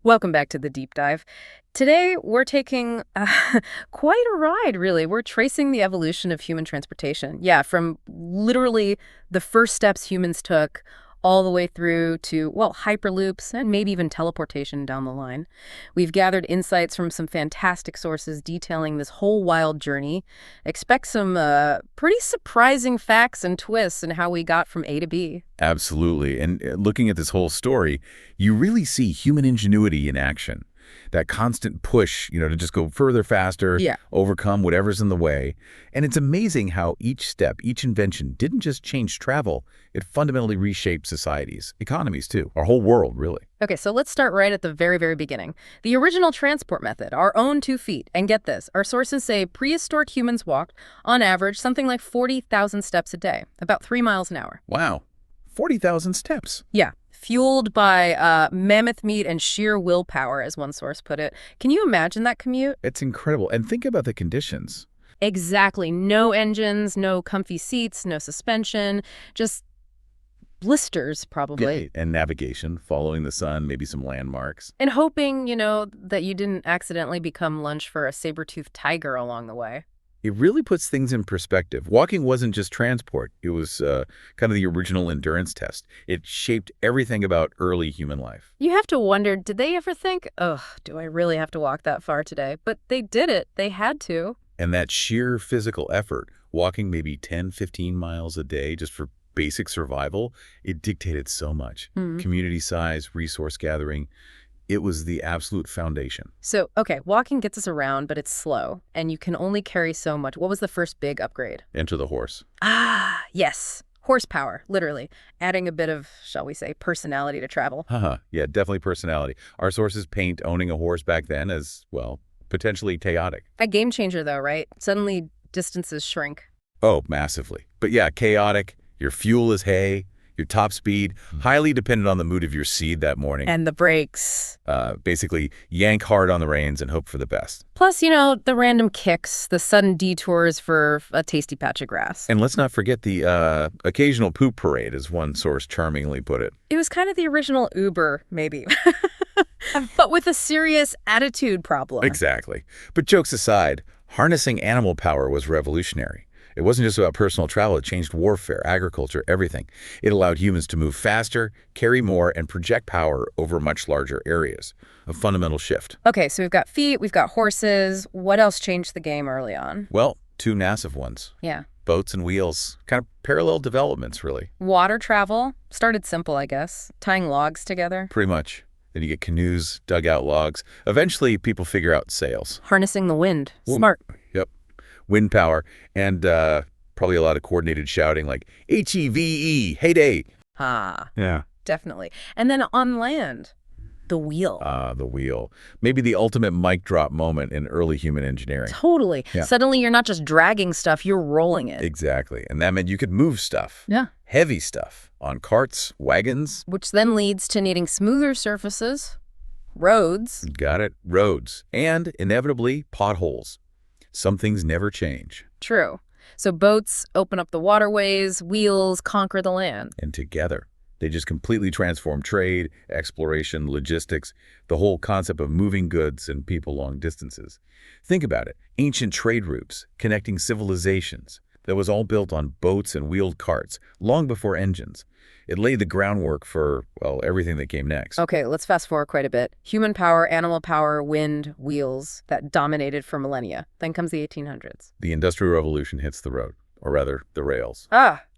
Welcome back to the deep dive. Today, we're taking quite a ride, really. We're tracing the evolution of human transportation. Yeah, from literally the first steps humans took all the way through to, well, hyperloops and maybe even teleportation down the line. We've gathered insights from some fantastic sources detailing this whole wild journey. Expect some pretty surprising facts and twists in how we got from A to B. Absolutely. And looking at this whole story, you really see human ingenuity in action. That constant push, to just go further, faster, Yeah. overcome whatever's in the way. And it's amazing how each step, each invention didn't just change travel, it fundamentally reshaped societies, economies too, our whole world, really. Okay, so let's start right at the very, very beginning. The original transport method, our own 2 feet. And get this, our sources say prehistoric humans walked, on average, something like 40,000 steps a day, about 3 miles an hour. Wow, 40,000 steps. Yeah, fueled by mammoth meat and sheer willpower, as one source put it. Can you imagine that commute? It's incredible. And think about the conditions. Exactly. No engines, no comfy seats, no suspension, just blisters, probably. Yeah, and navigation, following the sun, maybe some landmarks. And hoping, that you didn't accidentally become lunch for a saber-toothed tiger along the way. It really puts things in perspective. Walking wasn't just transport. It was kind of the original endurance test. It shaped everything about early human life. You have to wonder, did they ever think, ugh, do I really have to walk that far today? But they did it. They had to. And that sheer physical effort, walking maybe 10, 15 miles a day just for basic survival, it dictated so much. Community size, resource gathering. It was the absolute foundation. So, okay, walking gets us around, but it's slow, and you can only carry so much. What was the first big upgrade? Enter the horse. Ah, yes. Horsepower, literally. Adding a bit of, shall we say, personality to travel. Yeah, definitely personality. Our sources paint owning a horse back then as, well, potentially chaotic. A game changer, though, right? Suddenly, distances shrink. Oh, massively. But yeah, chaotic. Your fuel is hay. Your top speed, highly dependent on the mood of your seed that morning. And the brakes. Basically, yank hard on the reins and hope for the best. Plus, the random kicks, the sudden detours for a tasty patch of grass. And let's not forget the occasional poop parade, as one source charmingly put it. It was kind of the original Uber, maybe. But with a serious attitude problem. Exactly. But jokes aside, harnessing animal power was revolutionary. It wasn't just about personal travel. It changed warfare, agriculture, everything. It allowed humans to move faster, carry more, and project power over much larger areas. A fundamental shift. Okay, so we've got feet, we've got horses. What else changed the game early on? Well, 2 massive ones. Yeah. Boats and wheels. Kind of parallel developments, really. Water travel started simple, I guess. Tying logs together. Pretty much. Then you get canoes, dugout logs. Eventually, people figure out sails. Harnessing the wind. Smart. Yep. Wind power, and probably a lot of coordinated shouting like HEVE, heyday. Yeah. Definitely. And then on land, the wheel. The wheel. Maybe the ultimate mic drop moment in early human engineering. Totally. Yeah. Suddenly you're not just dragging stuff, you're rolling it. Exactly. And that meant you could move stuff. Yeah. Heavy stuff. On carts, wagons. Which then leads to needing smoother surfaces, roads. Got it. Roads. And, inevitably, potholes. Some things never change. True. So boats open up the waterways, wheels conquer the land. And together, they just completely transform trade, exploration, logistics, the whole concept of moving goods and people long distances. Think about it. Ancient trade routes connecting civilizations. That was all built on boats and wheeled carts, long before engines. It laid the groundwork for, well, everything that came next. Okay, let's fast forward quite a bit. Human power, animal power, wind, wheels, that dominated for millennia. Then comes the 1800s. The Industrial Revolution hits the road, or rather, the rails.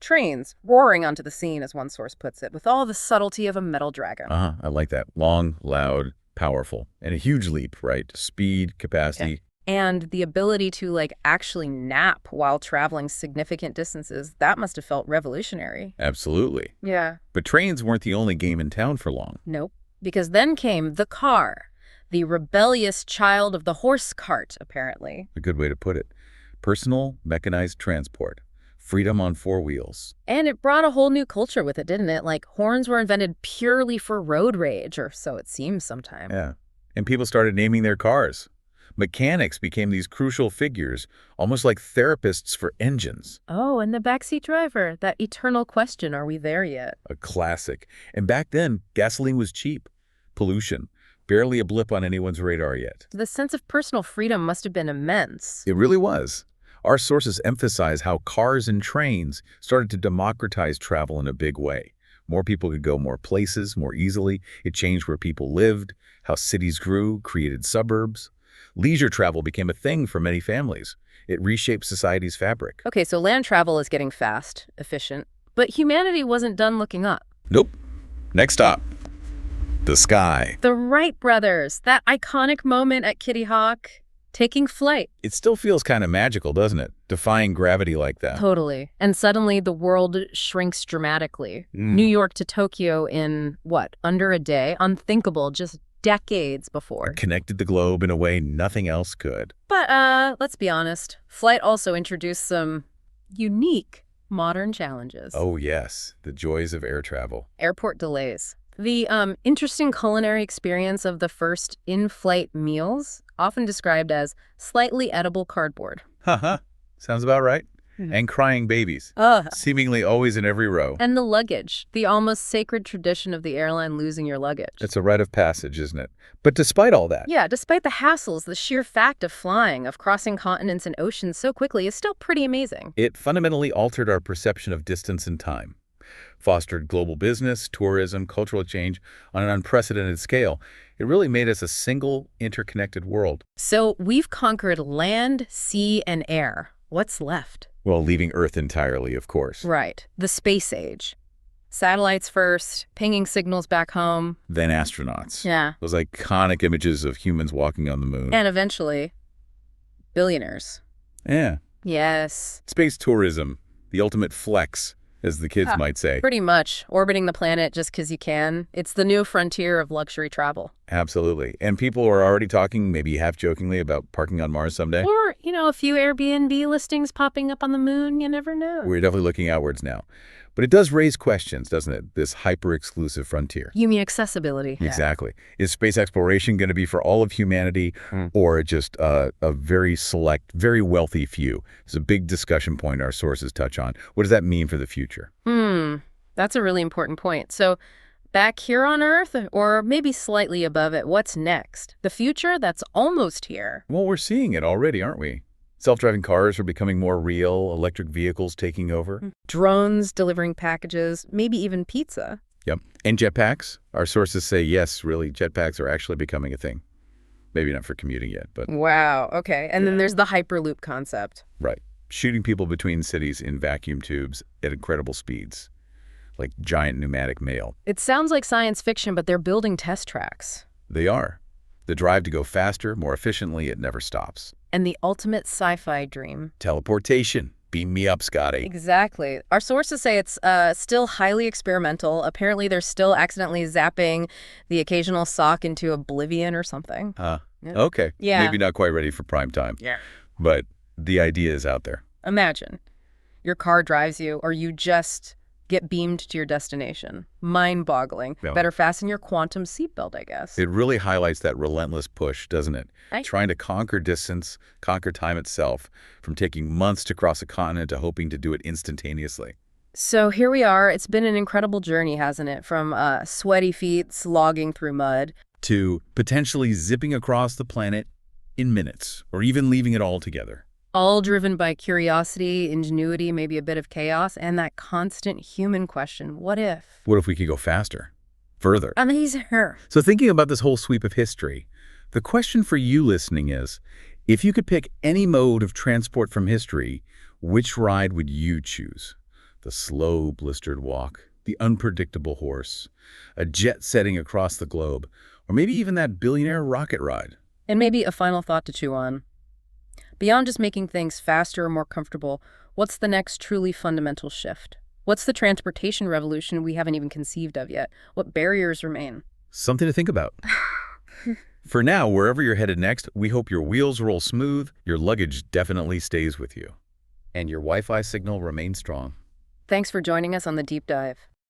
Trains, roaring onto the scene, as one source puts it, with all the subtlety of a metal dragon. I like that. Long, loud, powerful, and a huge leap, right? Speed, capacity. Yeah. And the ability to, actually nap while traveling significant distances, that must have felt revolutionary. Absolutely. Yeah. But trains weren't the only game in town for long. Nope. Because then came the car, the rebellious child of the horse cart, apparently. A good way to put it. Personal, mechanized transport. Freedom on 4 wheels. And it brought a whole new culture with it, didn't it? Horns were invented purely for road rage, or so it seems sometimes. Yeah. And people started naming their cars. Mechanics became these crucial figures, almost like therapists for engines. Oh, and the backseat driver, that eternal question, are we there yet? A classic. And back then, gasoline was cheap. Pollution, Barely a blip on anyone's radar yet. The sense of personal freedom must have been immense. It really was. Our sources emphasize how cars and trains started to democratize travel in a big way. More people could go more places more easily. It changed where people lived, how cities grew, created suburbs. Leisure travel became a thing for many families. It reshaped society's fabric. Okay, so land travel is getting fast, efficient, but humanity wasn't done looking up. Nope. Next stop, the sky. The Wright brothers, that iconic moment at Kitty Hawk, taking flight. It still feels kind of magical, doesn't it? Defying gravity like that. Totally. And suddenly the world shrinks dramatically. New York to Tokyo in, what, under a day? Unthinkable just decades before. It connected the globe in a way nothing else could. But let's be honest, flight also introduced some unique modern challenges. Oh yes, the joys of air travel. Airport delays. The interesting culinary experience of the first in-flight meals, often described as slightly edible cardboard. Haha, sounds about right. And crying babies, seemingly always in every row. And the luggage, the almost sacred tradition of the airline losing your luggage. It's a rite of passage, isn't it? But despite all that, Yeah, despite the hassles, the sheer fact of flying, of crossing continents and oceans so quickly is still pretty amazing. it fundamentally altered our perception of distance and time, fostered global business, tourism, cultural change on an unprecedented scale. It really made us a single, interconnected world. So we've conquered land, sea, and air. What's left? Well, leaving Earth entirely, of course. Right, the space age. Satellites first, pinging signals back home. Then astronauts. Yeah. Those iconic images of humans walking on the moon. And eventually, billionaires. Yeah. Yes. Space tourism, the ultimate flex, as the kids might say. Pretty much. Orbiting the planet just because you can. It's the new frontier of luxury travel. Absolutely. And people are already talking, maybe half-jokingly, about parking on Mars someday. Or, a few Airbnb listings popping up on the moon. You never know. We're definitely looking outwards now. But it does raise questions, doesn't it? This hyper-exclusive frontier. You mean accessibility? Exactly. Is space exploration going to be for all of humanity or just a very select, very wealthy few? It's a big discussion point our sources touch on. What does that mean for the future? That's a really important point. So back here on Earth, or maybe slightly above it, what's next? The future that's almost here. Well, we're seeing it already, aren't we? Self-driving cars are becoming more real, electric vehicles taking over. Drones delivering packages, maybe even pizza. Yep. And jetpacks. Our sources say, yes, really, jetpacks are actually becoming a thing. Maybe not for commuting yet, but... Wow, okay. And then there's the Hyperloop concept. Right. Shooting people between cities in vacuum tubes at incredible speeds, like giant pneumatic mail. It sounds like science fiction, but they're building test tracks. They are. The drive to go faster, more efficiently, it never stops. And the ultimate sci-fi dream. Teleportation. Beam me up, Scotty. Exactly. Our sources say it's still highly experimental. Apparently, they're still accidentally zapping the occasional sock into oblivion or something. Okay. Yeah. Maybe not quite ready for prime time. Yeah. But the idea is out there. Imagine your car drives you, or you just get beamed to your destination. Mind-boggling. Yeah. Better fasten your quantum seatbelt, I guess. It really highlights that relentless push, doesn't it? Right. Trying to conquer distance, conquer time itself, from taking months to cross a continent to hoping to do it instantaneously. So here we are. It's been an incredible journey, hasn't it? From sweaty feet slogging through mud. To potentially zipping across the planet in minutes, or even leaving it all together. All driven by curiosity, ingenuity, maybe a bit of chaos, and that constant human question, what if? What if we could go faster? Further? Amazing. So thinking about this whole sweep of history, the question for you listening is, if you could pick any mode of transport from history, which ride would you choose? The slow, blistered walk, the unpredictable horse, a jet setting across the globe, or maybe even that billionaire rocket ride? And maybe a final thought to chew on. Beyond just making things faster or more comfortable, what's the next truly fundamental shift? What's the transportation revolution we haven't even conceived of yet? What barriers remain? Something to think about. For now, wherever you're headed next, we hope your wheels roll smooth, your luggage definitely stays with you, and your Wi-Fi signal remains strong. Thanks for joining us on The Deep Dive.